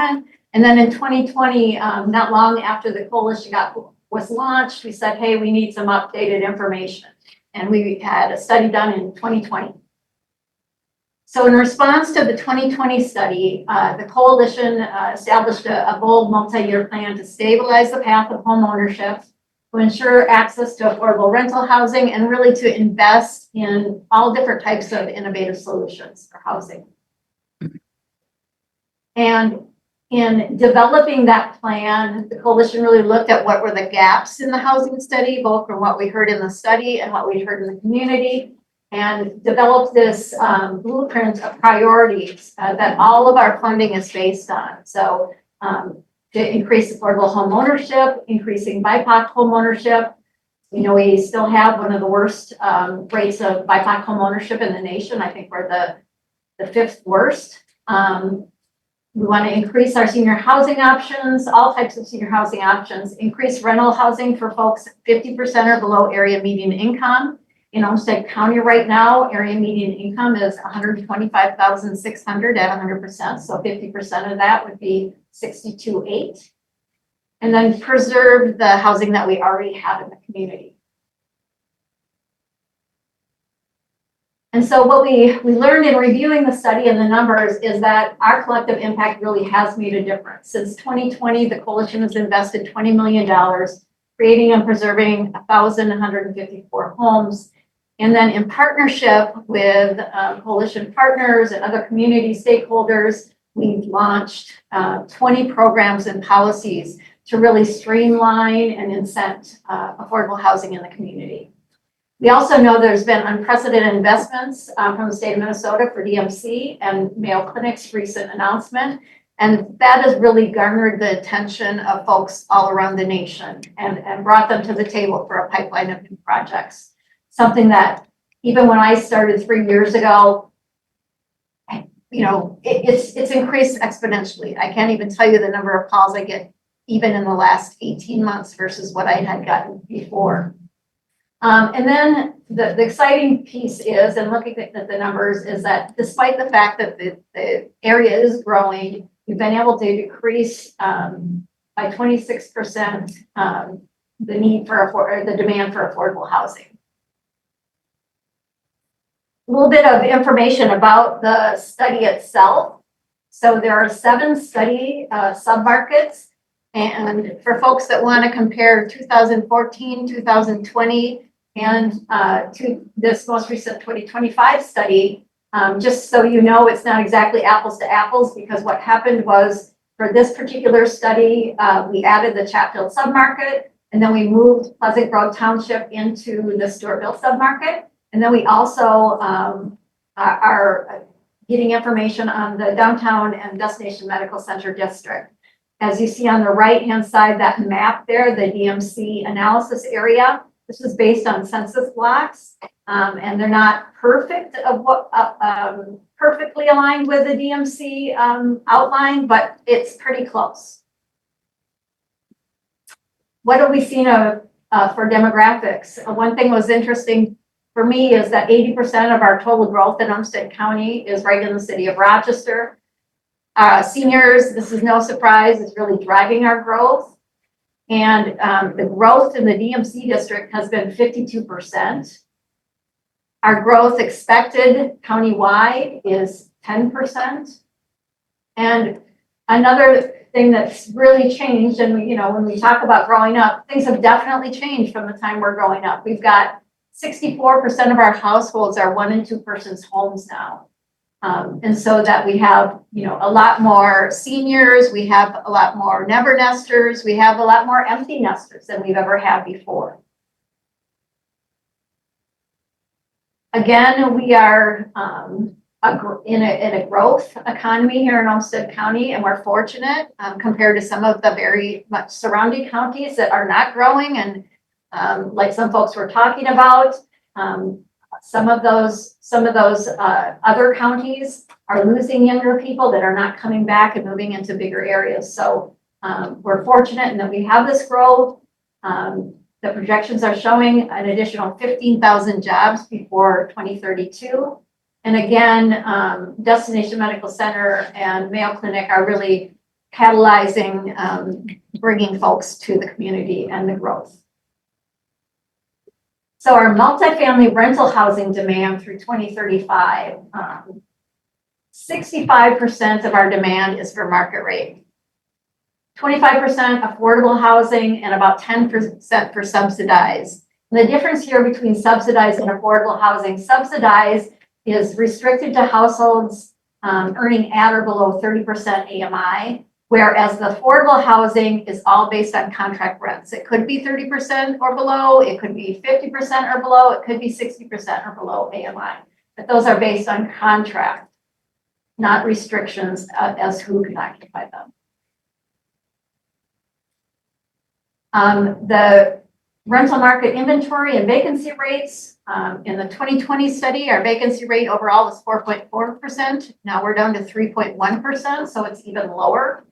plan. And then in 2020, not long after the coalition was launched, we said, hey, we need some updated information. And we had a study done in 2020. So in response to the 2020 study, the coalition established a bold multi-year plan to stabilize the path of home ownership, to ensure access to affordable rental housing, and really to invest in all different types of innovative solutions for housing. And in developing that plan, the coalition really looked at what were the gaps in the housing study, both from what we heard in the study and what we heard in the community, and developed this blueprint of priorities that all of our funding is based on. So to increase affordable home ownership, increasing BIPOC home ownership. You know, we still have one of the worst rates of BIPOC home ownership in the nation. I think we're the fifth worst. We want to increase our senior housing options, all types of senior housing options, increase rental housing for folks 50% or below area median income. In Olmsted County right now, area median income is $125,600 at 100%. So 50% of that would be $62,800. And then preserve the housing that we already have in the community. And so what we learned in reviewing the study and the numbers is that our collective impact really has made a difference. Since 2020, the coalition has invested $20 million, creating and preserving 1,154 homes. And then in partnership with coalition partners and other community stakeholders, we've launched 20 programs and policies to really streamline and incent affordable housing in the community. We also know there's been unprecedented investments from the state of Minnesota for DMC and Mayo Clinic's recent announcement. And that has really garnered the attention of folks all around the nation and brought them to the table for a pipeline of new projects. Something that even when I started 3 years ago, you know, it's increased exponentially. I can't even tell you the number of calls I get even in the last 18 months versus what I had gotten before. And then the exciting piece is, and looking at the numbers, is that despite the fact that the area is growing, we've been able to decrease by 26% the need for the demand for affordable housing. A little bit of information about the study itself. So there are 7 study submarkets, and for folks that want to compare 2014, 2020, and to this most recent 2025 study, just so you know, it's not exactly apples to apples, because what happened was for this particular study, we added the Chatfield submarket, and then we moved Pleasant Grove Township into the Stewartville submarket. And then we also are getting information on the downtown and Destination Medical Center district. As you see on the right-hand side, that map there, the DMC analysis area, this is based on census blocks, and they're not perfect perfectly aligned with the DMC outline, but it's pretty close. What have we seen for demographics? One thing was interesting for me is that 80% of our total growth in Olmsted County is right in the city of Rochester. Seniors, this is no surprise, is really driving our growth. And the growth in the DMC district has been 52%. Our growth expected countywide is 10%. And another thing that's really changed, and you know, when we talk about growing up, things have definitely changed from the time we're growing up. We've got 64% of our households are 1- and 2-person homes now. And so that we have, you know, a lot more seniors, we have a lot more never nesters, we have a lot more empty nesters than we've ever had before. Again, we are in a growth economy here in Olmsted County, and we're fortunate compared to some of the very much surrounding counties that are not growing, and like some folks were talking about. Some of those other counties are losing younger people that are not coming back and moving into bigger areas. So we're fortunate in that we have this growth. The projections are showing an additional 15,000 jobs before 2032. And again, Destination Medical Center and Mayo Clinic are really catalyzing, bringing folks to the community and the growth. So our multifamily rental housing demand through 2035, 65% of our demand is for market rate. 25% affordable housing and about 10% for subsidized. And the difference here between subsidized and affordable housing, subsidized is restricted to households earning at or below 30% AMI, whereas the affordable housing is all based on contract rents. It could be 30% or below, it could be 50% or below, it could be 60% or below AMI. But those are based on contract, not restrictions as who can occupy them. The rental market inventory and vacancy rates, in the 2020 study, our vacancy rate overall was 4.4%. Now we're down to 3.1%, so it's even lower.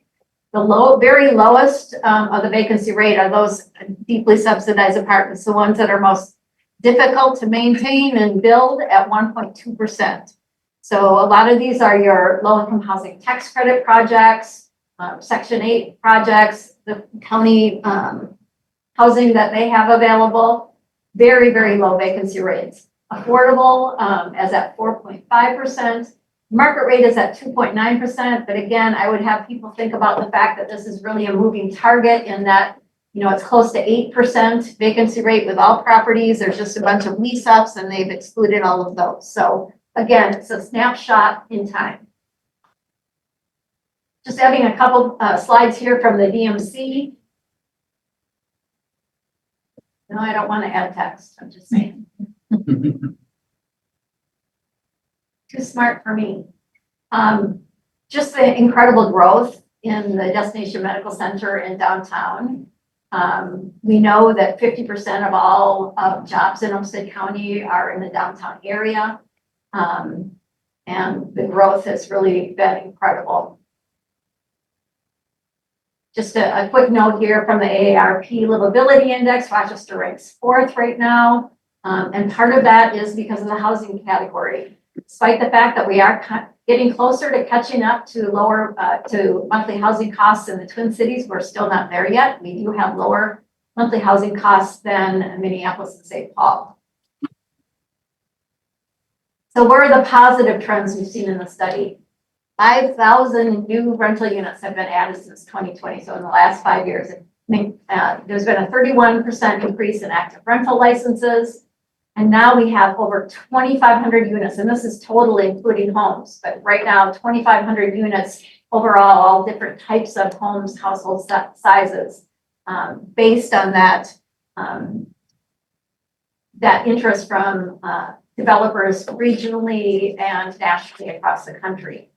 The very lowest of the vacancy rate are those deeply subsidized apartments, the ones that are most difficult to maintain and build at 1.2%. So a lot of these are your low-income housing tax credit projects, Section 8 projects, the county housing that they have available. Very, very low vacancy rates. Affordable is at 4.5%. Market rate is at 2.9%. But again, I would have people think about the fact that this is really a moving target in that, you know, it's close to 8% vacancy rate with all properties. There's just a bunch of lease ups and they've excluded all of those. So again, it's a snapshot in time. Just having a couple slides here from the DMC. No, I don't want to add text. I'm just saying. Too smart for me. Just the incredible growth in the Destination Medical Center in downtown. We know that 50% of all jobs in Olmsted County are in the downtown area. And the growth has really been incredible. Just a quick note here from the AARP Livability Index, Rochester ranks 4th right now. And part of that is because of the housing category. Despite the fact that we are getting closer to catching up to lower to monthly housing costs in the Twin Cities, we're still not there yet. We do have lower monthly housing costs than Minneapolis and St. Paul. So what are the positive trends we've seen in the study? 5,000 new rental units have been added since 2020. So in the last 5 years, there's been a 31% increase in active rental licenses. And now we have over 2,500 units, and this is total including homes. But right now, 2,500 units overall, all different types of homes, household sizes, based on that, that interest from developers regionally and nationally across the country.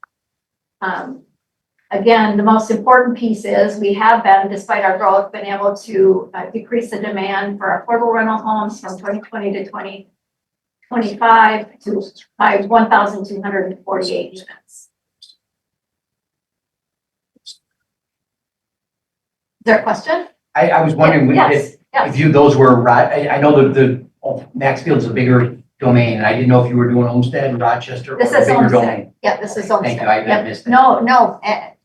Again, the most important piece is we have been, despite our growth, been able to decrease the demand for affordable rental homes from 2020 to 2025 to by 1,248 units. Is there a question? I was wondering if you those were, I know the Maxfield's a bigger domain, and I didn't know if you were doing Olmsted, Rochester, this or is bigger Olmsted. domain. Yeah, this is Olmsted. Thank you, I missed it. No,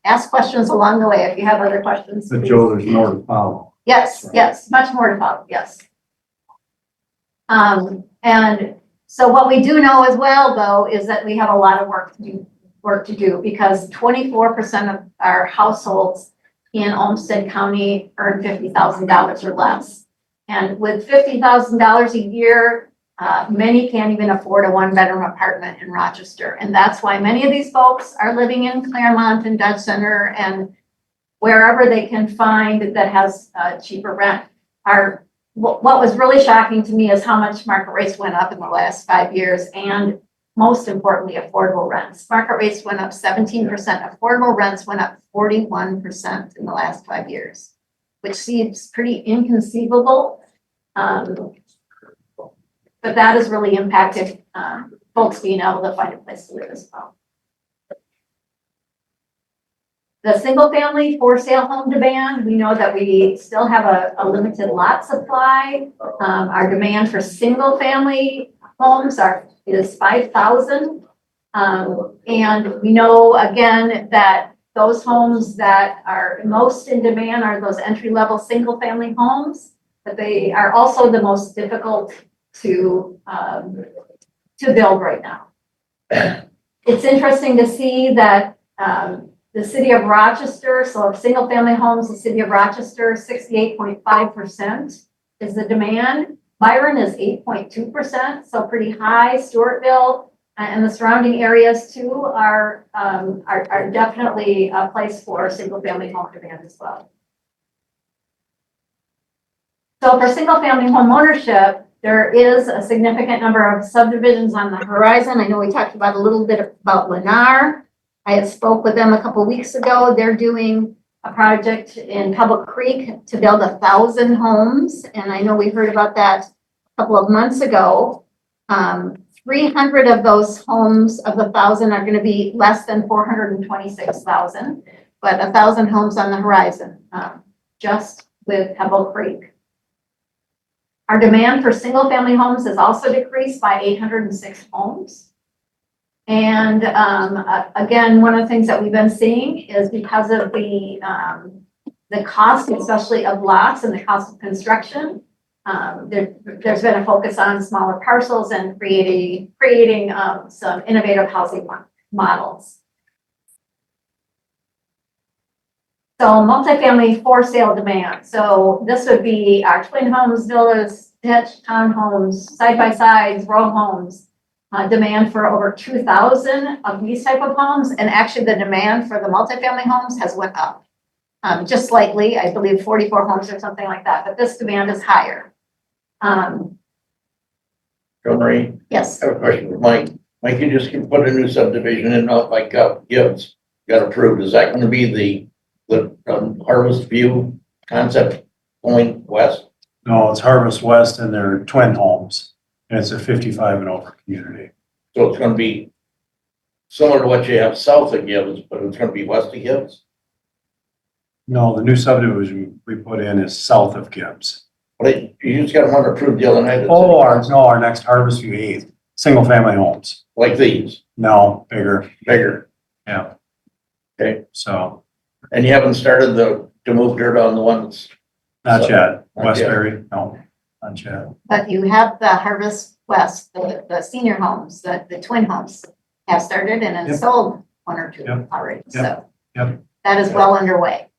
ask questions along the way if you have other questions. But Joe, there's more to follow. Yes, yes, much more to follow, yes. And so what we do know as well, though, is that we have a lot of work to do because 24% of our households in Olmsted County earn $50,000 or less. And with $50,000 a year, many can't even afford a one-bedroom apartment in Rochester. And that's why many of these folks are living in Claremont and Dutch Center and wherever they can find that has cheaper rent. What was really shocking to me is how much market rates went up in the last 5 years, and most importantly, affordable rents. Market rates went up 17%, affordable rents went up 41% in the last 5 years, which seems pretty inconceivable. But that has really impacted folks being able to find a place to live as well. The single family for sale home demand, we know that we still have a limited lot supply. Our demand for single family homes is 5,000. And we know again that those homes that are most in demand are those entry-level single-family homes, but they are also the most difficult to build right now. It's interesting to see that the city of Rochester, so of single-family homes, the city of Rochester, 68.5% is the demand. Byron is 8.2%, so pretty high. Stewartville and the surrounding areas too are definitely a place for single-family home demand as well. So for single-family home ownership, there is a significant number of subdivisions on the horizon. I know we talked about a little bit about Lennar. I had spoke with them a couple weeks ago. They're doing a project in Pebble Creek to build 1,000 homes. And I know we heard about that a couple of months ago. 300 of those homes of the 1,000 are going to be less than 426,000, but 1,000 homes on the horizon, just with Pebble Creek. Our demand for single family homes has also decreased by 806 homes. And again, one of the things that we've been seeing is because of the cost, especially of lots and the cost of construction, there's been a focus on smaller parcels and creating some innovative housing models. So multifamily for sale demand. So this would be our twin homes, villas, detached townhomes, side-by-sides, row homes. Demand for over 2,000 of these type of homes. And actually the demand for the multifamily homes has went up. Just slightly, I believe 44 homes or something like that, but this demand is higher. Jo Marie, Yes. I have a question for Mike. Mike, you just put a new subdivision in out like Gibbs, got approved. Is that gonna be the Harvest View concept going west? No, it's Harvest West and they're twin homes. And it's a 55 and over community. So it's gonna be similar to what you have south of Gibbs, but it's gonna be west of Gibbs? No, the new subdivision we put in is south of Gibbs. But you just got one approved the other night. Oh, our next Harvest View 8, single family homes. Like these, No, bigger. bigger. Yeah. Okay. So, And you haven't started to move dirt on the ones? not yet. Not yet. Westbury, no, not yet. But you have the Harvest West, the senior homes, the twin homes have started and have Yep. sold one or two Yep. already. Yep. So Yep. that is well underway.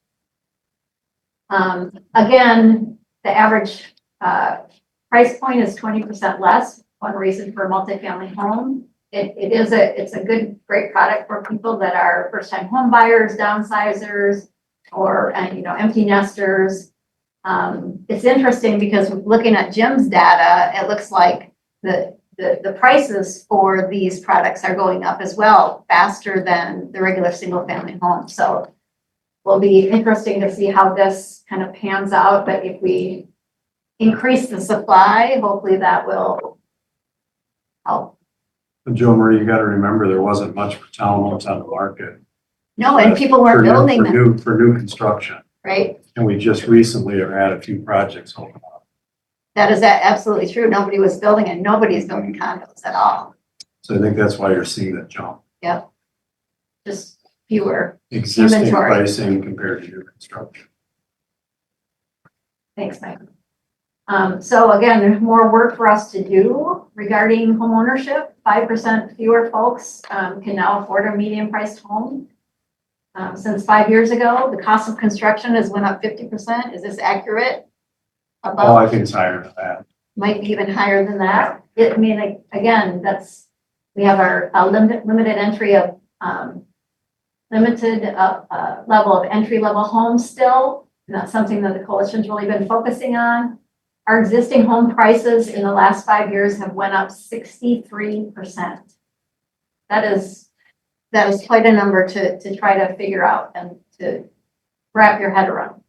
Again, the average price point is 20% less. One reason for a multifamily home. It's a great product for people that are first time home buyers, downsizers, or empty nesters. It's interesting because looking at Jim's data, it looks like the prices for these products are going up as well, faster than the regular single family home. So will be interesting to see how this kind of pans out. But if we increase the supply, hopefully that will help. And Jo Marie, you got to remember there wasn't much for townhomes on the market. No, and people weren't building them, For new construction. right? And we just recently have had a few projects open up. That is absolutely true. Nobody was building and nobody's building condos at all. So I think that's why you're seeing that jump. Yep. Just fewer. Existing Inventory. pricing compared to new construction. Thanks, Mike. So again, there's more work for us to do regarding home ownership. 5% fewer folks can now afford a medium priced home. Since 5 years ago, the cost of construction has went up 50%. Is this accurate? Oh, I think it's higher than that. Might be even higher than that. Again, we have our limited entry of limited level of entry level homes still. And that's something that the coalition's really been focusing on. Our existing home prices in the last 5 years have went up 63%. That is quite a number to try to figure out and to wrap your head around.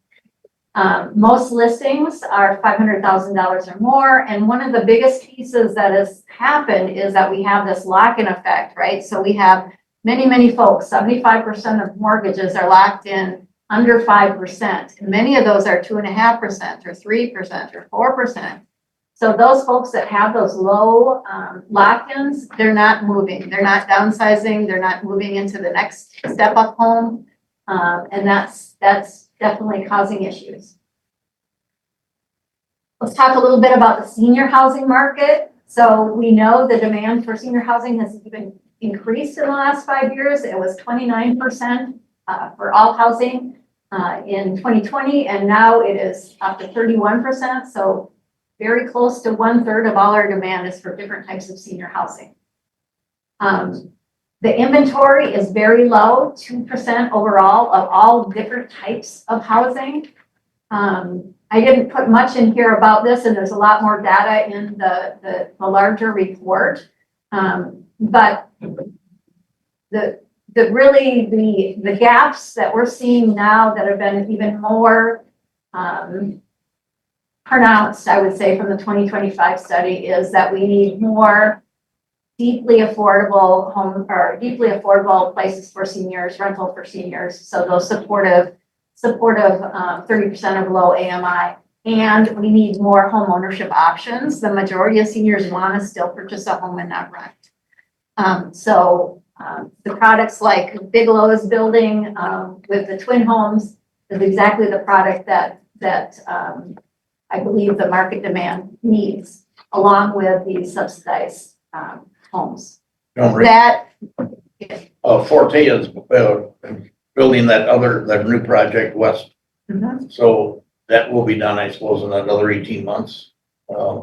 Most listings are $500,000 or more. And one of the biggest pieces that has happened is that we have this lock-in effect, right? So we have many folks, 75% of mortgages are locked in under 5%. And many of those are 2.5% or 3% or 4%. So those folks that have those low lock-ins, they're not moving. They're not downsizing. They're not moving into the next step up home. And that's definitely causing issues. Let's talk a little bit about the senior housing market. So we know the demand for senior housing has even increased in the last 5 years. It was 29% for all housing in 2020, and now it is up to 31%. So very close to 1/3 of all our demand is for different types of senior housing. The inventory is very low, 2% overall of all different types of housing. I didn't put much in here about this, and there's a lot more data in the larger report. But the gaps that we're seeing now that have been even more pronounced, I would say, from the 2025 study is that we need more deeply affordable deeply affordable places for seniors, rental for seniors. So those supportive 30% of low AMI. And we need more home ownership options. The majority of seniors want to still purchase a home and not rent. So the products like Bigelow is building with the twin homes is exactly the product that I believe the market demand needs, along with these subsidized homes. That Forte is building that new project west. Mhm. So that will be done, I suppose, in another 18 months.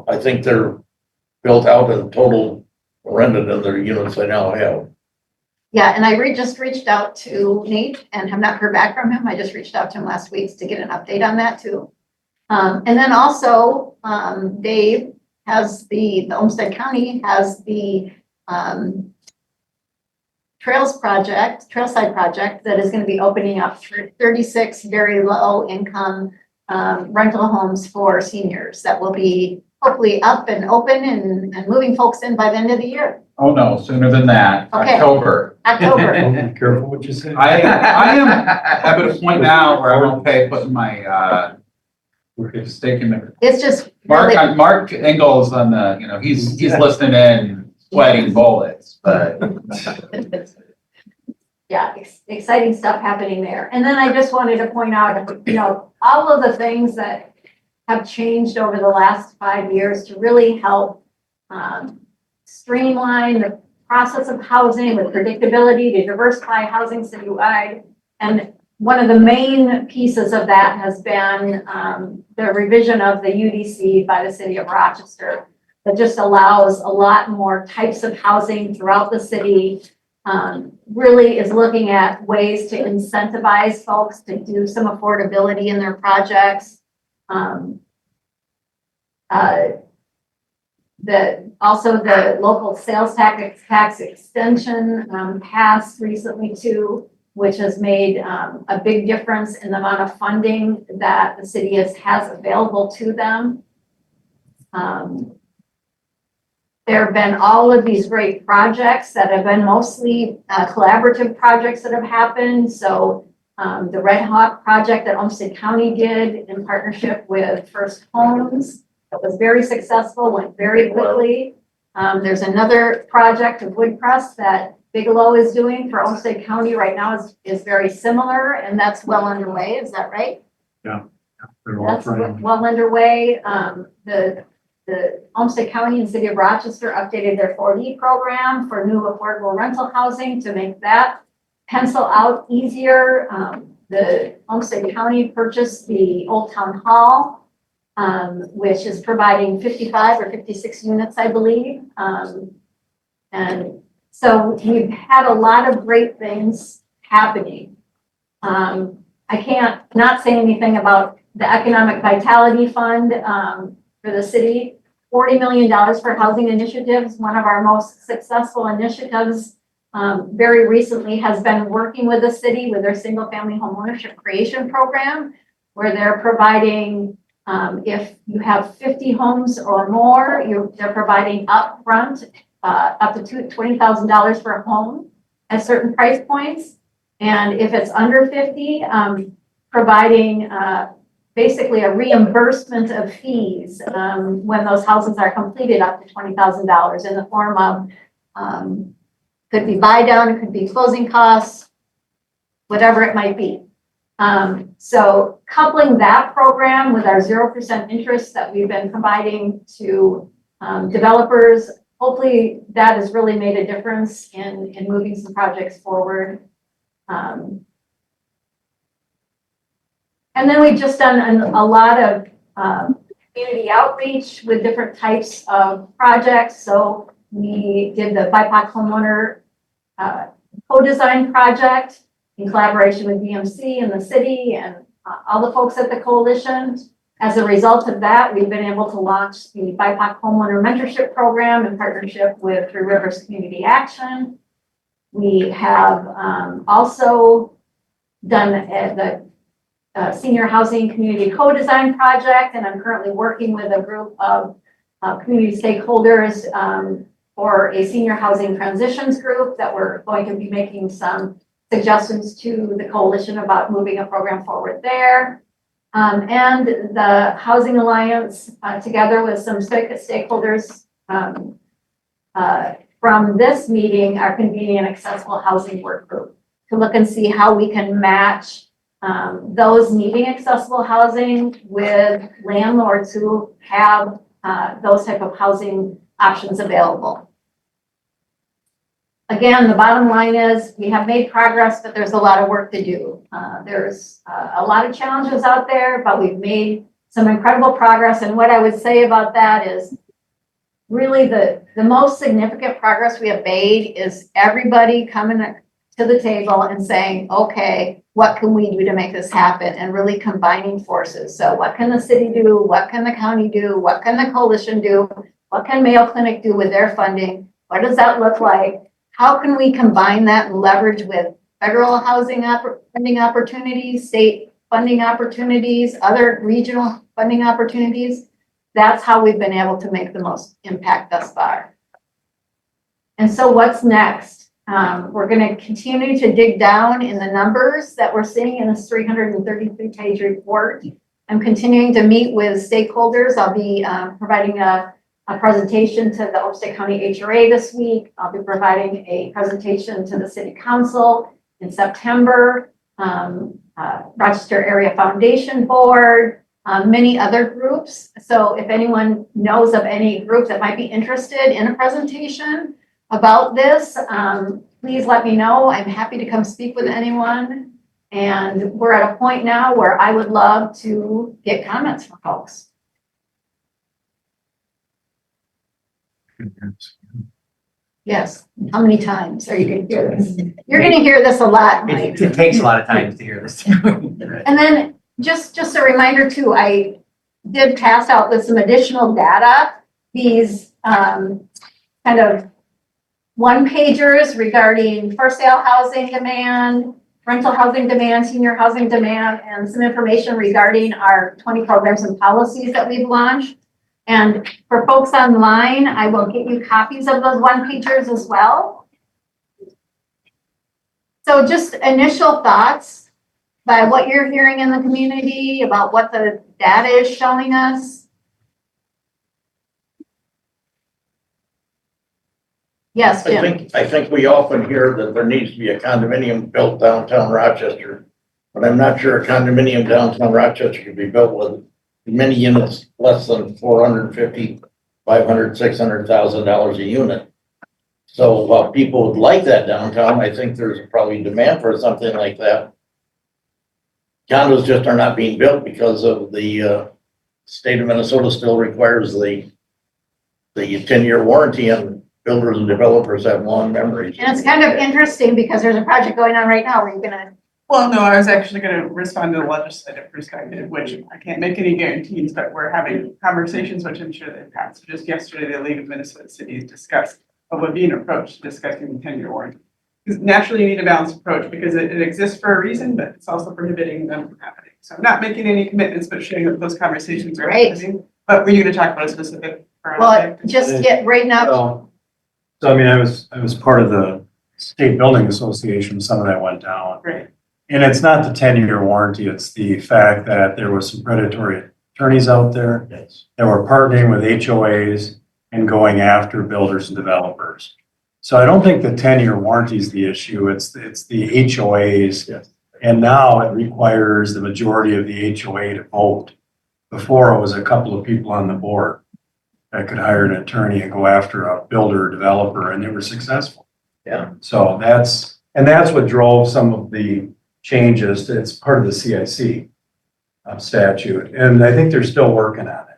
I think they're built out and total rented in their units they now have. Yeah, and I just reached out to Nate and have not heard back from him. I just reached out to him last week to get an update on that too. And then also, Dave has the Olmsted County has the trailside project that is going to be opening up for 36 very low income rental homes for seniors that will be hopefully up and open and moving folks in by the end of the year. Oh, no, sooner than that. Okay. October. Be careful what you say. I am at a point now where I'm okay putting my stake in the, It's just really, Mark Engel's on the, he's listening in, sweating bullets, but yeah, exciting stuff happening there. And then I just wanted to point out, all of the things that have changed over the last 5 years to really help streamline the process of housing with predictability, to diversify housing citywide. And one of the main pieces of that has been the revision of the UDC by the city of Rochester that just allows a lot more types of housing throughout the city. Really is looking at ways to incentivize folks to do some affordability in their projects. Also the local sales tax extension passed recently too, which has made a big difference in the amount of funding that the city has available to them. There have been all of these great projects that have been mostly collaborative projects that have happened. So the Red Hawk project that Olmsted County did in partnership with First Homes, that was very successful, went very quickly. There's another project of Woodcrest that Bigelow is doing for Olmsted County right now is very similar, and that's well underway. Is that right? Yeah. That's well underway. The Olmsted County and City of Rochester updated their 4D program for new affordable rental housing to make that pencil out easier. The Olmsted County purchased the Old Town Hall, which is providing 55 or 56 units, I believe. And so we've had a lot of great things happening. I can't not say anything about the Economic Vitality Fund for the city. $40 million for housing initiatives, one of our most successful initiatives very recently has been working with the city with their single family home ownership creation program, where they're providing, if you have 50 homes or more, they're providing upfront up to $20,000 for a home at certain price points. And if it's under 50, providing basically a reimbursement of fees when those houses are completed up to $20,000 in the form of, could be buy down, it could be closing costs. whatever it might be. So coupling that program with our 0% interest that we've been providing to developers, hopefully that has really made a difference in moving some projects forward. And then we've just done a lot of community outreach with different types of projects. So we did the BIPOC homeowner co-design project in collaboration with BMC and the city and all the folks at the coalition. As a result of that, we've been able to launch the BIPOC homeowner mentorship program in partnership with Three Rivers Community Action. We have also done the senior housing community co-design project, and I'm currently working with a group of community stakeholders for a senior housing transitions group that we're going to be making some suggestions to the coalition about moving a program forward there. And the Housing Alliance, together with some stakeholders from this meeting, are convening an accessible housing work group to look and see how we can match those needing accessible housing with landlords who have those type of housing options available. Again, the bottom line is we have made progress, but there's a lot of work to do. There's a lot of challenges out there, but we've made some incredible progress. And what I would say about that is really the most significant progress we have made is everybody coming to the table and saying, okay, what can we do to make this happen? And really combining forces. So what can the city do? What can the county do? What can the coalition do? What can Mayo Clinic do with their funding? What does that look like? How can we combine that and leverage with federal housing funding opportunities, state funding opportunities, other regional funding opportunities? That's how we've been able to make the most impact thus far. And so what's next? We're going to continue to dig down in the numbers that we're seeing in this 333-page report. I'm continuing to meet with stakeholders. I'll be providing a presentation to the Upstate County HRA this week. I'll be providing a presentation to the City Council in September, Rochester Area Foundation Board, many other groups. So if anyone knows of any group that might be interested in a presentation about this, please let me know. I'm happy to come speak with anyone. And we're at a point now where I would love to get comments from folks. Yes. How many times are you going to hear this? You're going to hear this a lot, Mike. It takes a lot of time to hear this. And then just a reminder too, I did pass out with some additional data, these kind of one-pagers regarding for sale housing demand, rental housing demand, senior housing demand, and some information regarding our 20 programs and policies that we've launched. And for folks online, I will get you copies of those one-pagers as well. So just initial thoughts by what you're hearing in the community about what the data is showing us. Yes, Jim. I think we often hear that there needs to be a condominium built downtown Rochester, but I'm not sure a condominium downtown Rochester could be built with many units less than $450,000, $500,000, $600,000 a unit. So while people would like that downtown, I think there's probably demand for something like that. Condos just are not being built because of the state of Minnesota still requires the 10-year warranty, and builders and developers have long memories. And it's kind of interesting because there's a project going on right now where you're gonna. Well, no, I was actually going to respond to the legislative perspective, which I can't make any guarantees, but we're having conversations which I'm sure they've had. So just yesterday, the League of Minnesota Cities discussed what would be an approach to discussing the 10-year warranty. Because naturally you need a balanced approach because it exists for a reason, but it's also prohibiting them from happening. So I'm not making any commitments, but sharing that those conversations are happening. But were you going to talk about a specific? Well, just get right now. So I mean, I was part of the State Building Association, some of that went down. Right. And it's not the 10-year warranty, it's the fact that there was some predatory attorneys out there that were partnering with HOAs and going after builders and developers. So I don't think the 10-year warranty is the issue, it's the HOAs And now it requires the majority of the HOA to vote. Before, it was a couple of people on the board that could hire an attorney and go after a builder or developer, and they were successful. Yeah. So that's what drove some of the changes. It's part of the CIC statute, and I think they're still working on it.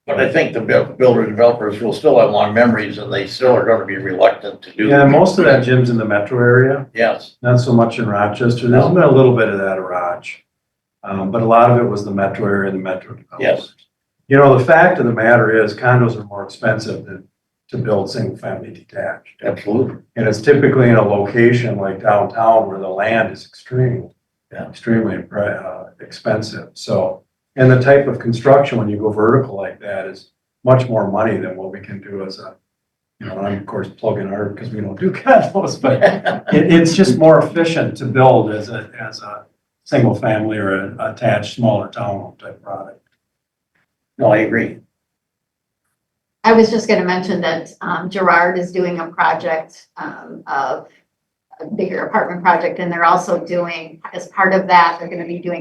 But I think the builder developers will still have long memories and they still are gonna be reluctant to do. Yeah, most of that, Jim's in the metro area, Yes, not so much in Rochester. There's been a little bit of that in Roch. But a lot of it was the metro area and the metro developers. yes, You know, the fact of the matter is condos are more expensive to build single-family detached. absolutely. And it's typically in a location like downtown where the land is extremely expensive. So, and the type of construction, when you go vertical like that, is much more money than what we can do as a, you know, I'm of course plugging our, because we don't do condos, but it's just more efficient to build as a single family or an attached smaller townhome type product. No, I agree. I was just gonna mention that Gerard is doing a project of a bigger apartment project, and they're also doing, as part of that, they're gonna be doing